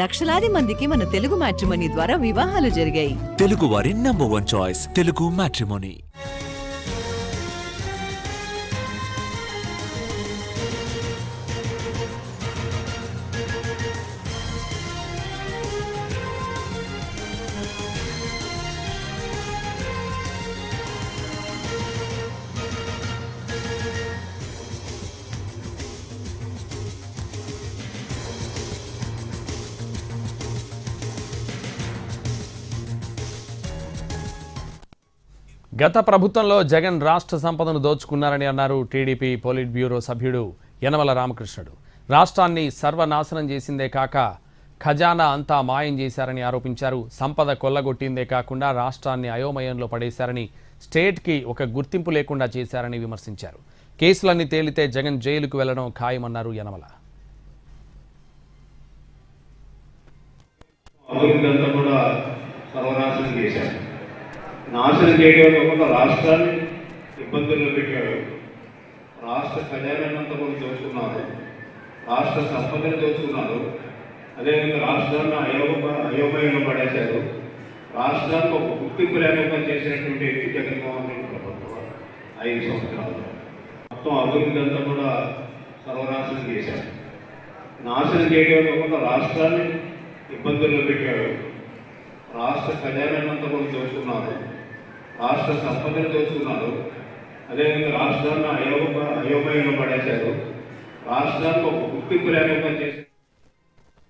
లక్షలాది మందికి మన తెలుగు మ్యాట్రిమోనీ ద్వారా వివాహాలు జరిగాయి. తెలుగు వారి నంబర్ 1 చాయిస్ తెలుగు మ్యాట్రిమోనీ. గత ప్రభుత్వంలో జగన్ రాష్ట్ర సంపదను దోచుకున్నారని అన్నారు టీడీపీ పోలిట్ బ్యూరో సభ్యుడు యనమల రామకృష్ణుడు. రాష్ట్రాన్ని సర్వనాశనం చేసిందే కాక ఖజానా అంతా మాయం చేశారని ఆరోపించారు. సంపద కొల్లగొట్టిందే కాకుండా రాష్ట్రాన్ని అయోమయంలో పడేశారని, స్టేట్కి ఒక గుర్తింపు లేకుండా చేశారని విమర్శించారు. కేసులన్నీ తేలితే జగన్ జైలుకు వెళ్లడం ఖాయమన్నారు యనమల. నాశనం చేయడం వల్ల రాష్ట్రాన్ని ఇబ్బందుల్లో పెట్టాడు. రాష్ట్ర ఖజానానంతా కూడా దోచుకున్నారు, రాష్ట్ర సంపదను దోచుకున్నారు. అదేవిధంగా రాష్ట్రాన్ని అయోమయంలో పడేశారు. రాష్ట్రానికి ఒక గుర్తింపు లేకుండా చేసినటువంటి వ్యక్తి జగన్మోహన్ రెడ్డి ప్రభుత్వం 5 సంవత్సరాలు మొత్తం అభివృద్ధి అంతా కూడా సర్వనాశనం చేశారు. నాశనం చేయడం వల్ల రాష్ట్రాన్ని ఇబ్బందుల్లో పెట్టాడు. రాష్ట్ర ఖజానానంతా కూడా దోచుకున్నారు, రాష్ట్ర సంపదను దోచుకున్నారు. అదేవిధంగా రాష్ట్రాన్ని అయోమయంలో పడేశారు. రాష్ట్రానికి ఒక గుర్తింపు లేకుండా చేశారు.